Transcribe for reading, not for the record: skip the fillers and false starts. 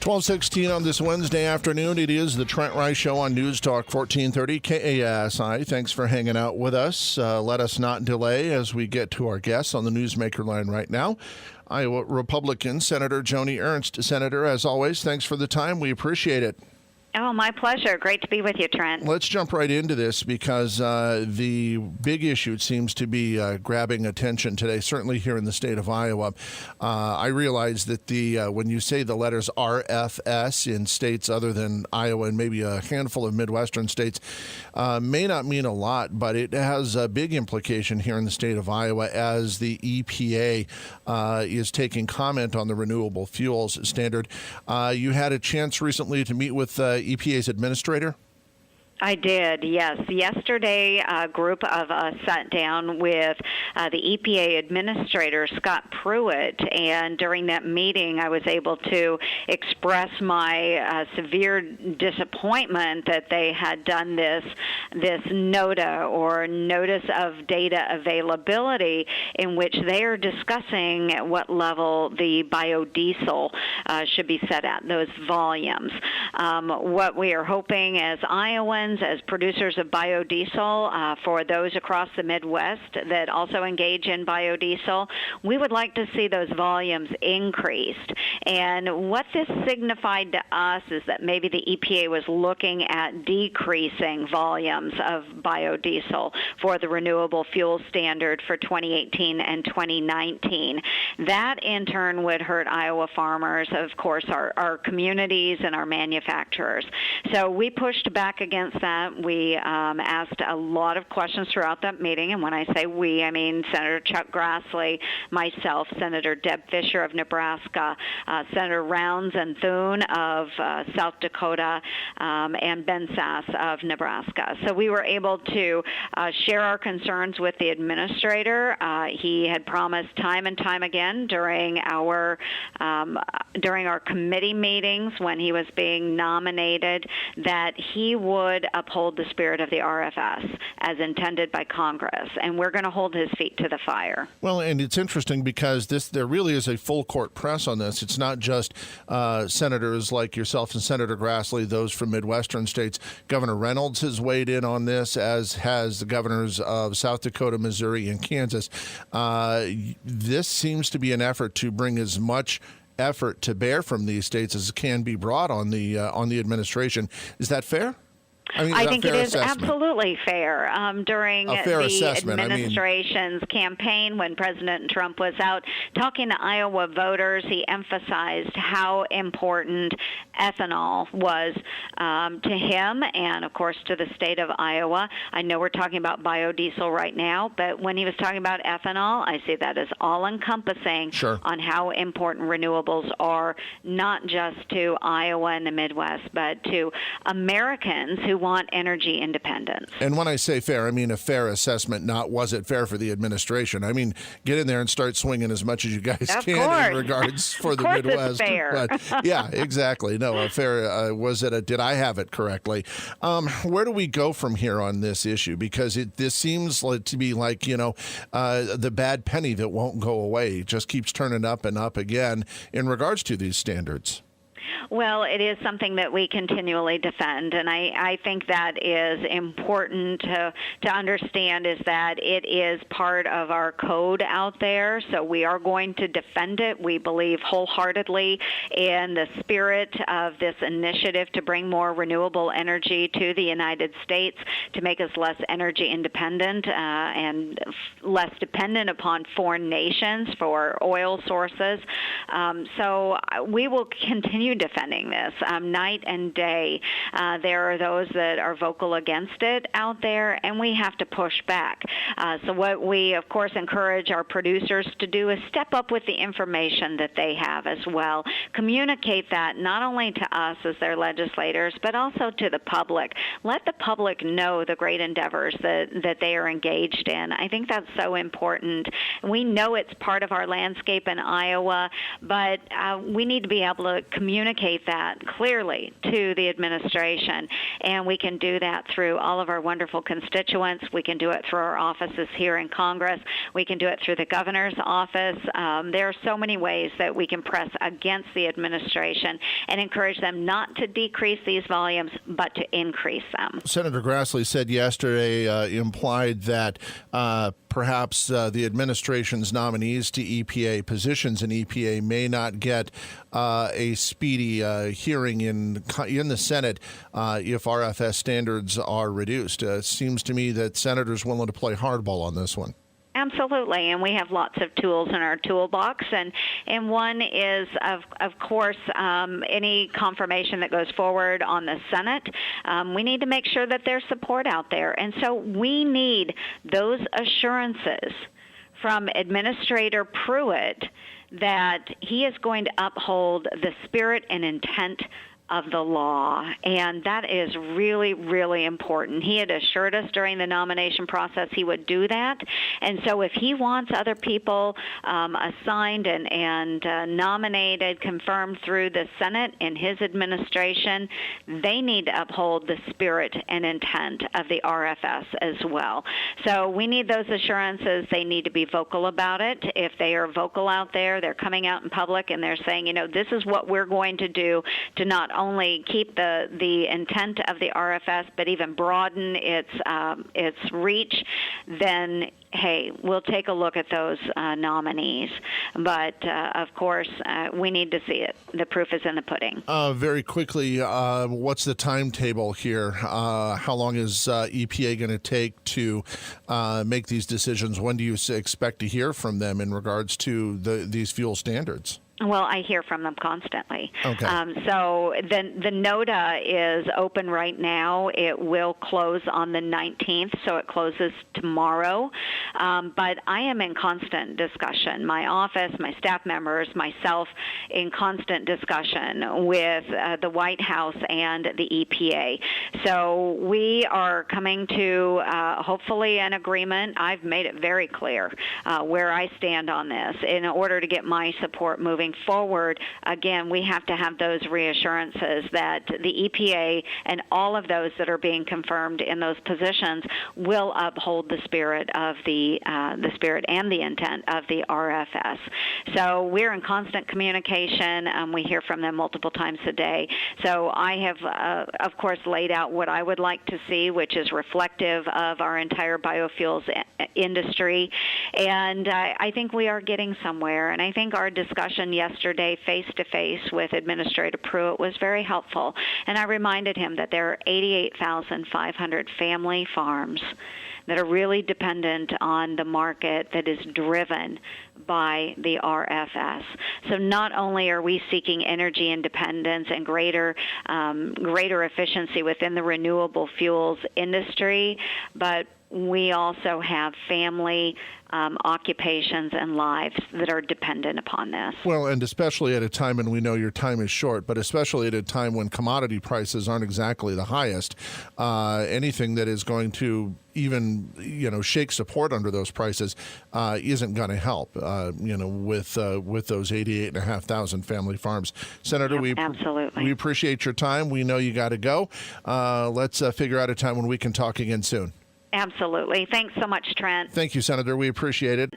12:16 on this Wednesday afternoon. It is the Trent Rice Show on News Talk 1430 KASI. Thanks for hanging out with us. Let us not delay as we get to our guests on the Newsmaker line right now. Iowa Republican Senator Joni Ernst. Senator, as always, thanks for the time. We appreciate it. Oh, my pleasure. Great to be with you, Trent. Let's jump right into this because the big issue seems to be grabbing attention today, certainly here in the state of Iowa. I realize that when you say the letters RFS in states other than Iowa and maybe a handful of Midwestern states may not mean a lot, but it has a big implication here in the state of Iowa as the EPA is taking comment on the renewable fuels standard. You had a chance recently to meet with EPA's administrator? I did, yes. Yesterday, a group of us sat down with the EPA administrator, Scott Pruitt, and during that meeting, I was able to express my severe disappointment that they had done this NODA, or Notice of Data Availability, in which they are discussing at what level the biodiesel should be set at, those volumes. What we are hoping as Iowans, as producers of biodiesel, for those across the Midwest that also engage in biodiesel, we would like to see those volumes increased. And what this signified to us is that maybe the EPA was looking at decreasing volumes of biodiesel for the renewable fuel standard for 2018 and 2019. That, in turn, would hurt Iowa farmers, of course, our communities and our manufacturers. So we pushed back against that. We asked a lot of questions throughout that meeting, and when I say we, I mean Senator Chuck Grassley, myself, Senator Deb Fisher of Nebraska, Senator Rounds and Thune of South Dakota, and Ben Sass of Nebraska. So we were able to share our concerns with the administrator. He had promised time and time again during our committee meetings when he was being nominated that he would uphold the spirit of the RFS as intended by Congress, and we're going to hold his feet to the fire. Well, and it's interesting because there really is a full court press on this. It's not just senators like yourself and Senator Grassley, those from Midwestern states. Governor Reynolds has weighed in on this, as has the governors of South Dakota, Missouri, and Kansas. This seems to be an effort to bring as much effort to bear from these states as can be brought on the administration. Is that fair? I think it is absolutely fair. During the administration's campaign, when President Trump was out talking to Iowa voters, he emphasized how important ethanol was to him and, of course, to the state of Iowa. I know we're talking about biodiesel right now, but when he was talking about ethanol, I see that as all-encompassing on how important renewables are, not just to Iowa and the Midwest, but to Americans who want energy independence. And when I say fair, I mean a fair assessment, not was it fair for the administration. I mean, get in there and start swinging as much as you guys can in regards for the Midwest. It's fair. But, yeah, exactly. No, a fair, did I have it correctly? Where do we go from here on this issue? Because this seems to be like, the bad penny that won't go away. It just keeps turning up and up again in regards to these standards. Well, it is something that we continually defend, and I think that is important to understand, is that it is part of our code out there, so we are going to defend it. We believe wholeheartedly in the spirit of this initiative to bring more renewable energy to the United States, to make us less energy independent and less dependent upon foreign nations for oil sources. So we will continue defending this night and day. There are those that are vocal against it out there, and we have to push back. So what we, of course, encourage our producers to do is step up with the information that they have as well. Communicate that not only to us as their legislators, but also to the public. Let the public know the great endeavors that they are engaged in. I think that's so important. We know it's part of our landscape in Iowa, but we need to be able to communicate communicate that clearly to the administration. And we can do that through all of our wonderful constituents. We can do it through our offices here in Congress. We can do it through the governor's office. There are so many ways that we can press against the administration and encourage them not to decrease these volumes, but to increase them. Senator Grassley said yesterday, implied that perhaps the administration's nominees to EPA positions in EPA may not get a speedy hearing in the Senate if RFS standards are reduced. It seems to me that senators are willing to play hardball on this one. Absolutely, and we have lots of tools in our toolbox, and one is, of course, any confirmation that goes forward on the Senate. We need to make sure that there's support out there, and so we need those assurances from Administrator Pruitt that he is going to uphold the spirit and intent of the law, and that is really, really important. He had assured us during the nomination process he would do that, and so if he wants other people assigned and nominated, confirmed through the Senate and his administration, they need to uphold the spirit and intent of the RFS as well. So we need those assurances. They need to be vocal about it. If they are vocal out there, they're coming out in public and they're saying, this is what we're going to do to not only keep the intent of the RFS, but even broaden its reach, then hey, we'll take a look at those nominees. But of course, we need to see it. The proof is in the pudding. Very quickly, what's the timetable here? How long is EPA going to take to make these decisions? When do you expect to hear from them in regards to these fuel standards? Well, I hear from them constantly. Okay. So the NOTA is open right now. It will close on the 19th, so it closes tomorrow. But I am in constant discussion. My office, my staff members, myself, in constant discussion with the White House and the EPA. So we are coming to hopefully an agreement. I've made it very clear where I stand on this. In order to get my support moving forward, again, we have to have those reassurances that the EPA and all of those that are being confirmed in those positions will uphold the spirit of the spirit and the intent of the RFS. So we're in constant communication. We hear from them multiple times a day. So I have, of course, laid out what I would like to see, which is reflective of our entire biofuels industry. And I think we are getting somewhere. And I think our discussion yesterday face-to-face with Administrator Pruitt was very helpful. And I reminded him that there are 88,500 family farms that are really dependent on the market that is driven by the RFS. So not only are we seeking energy independence and greater efficiency within the renewable fuels industry, but we also have family occupations and lives that are dependent upon this. Well, and especially at a time, and we know your time is short, but especially at a time when commodity prices aren't exactly the highest, anything that is going to even shake support under those prices isn't going to help. With those 88,500 family farms. Senator, absolutely. We appreciate your time. We know you got to go. Let's figure out a time when we can talk again soon. Absolutely. Thanks so much, Trent. Thank you, Senator. We appreciate it.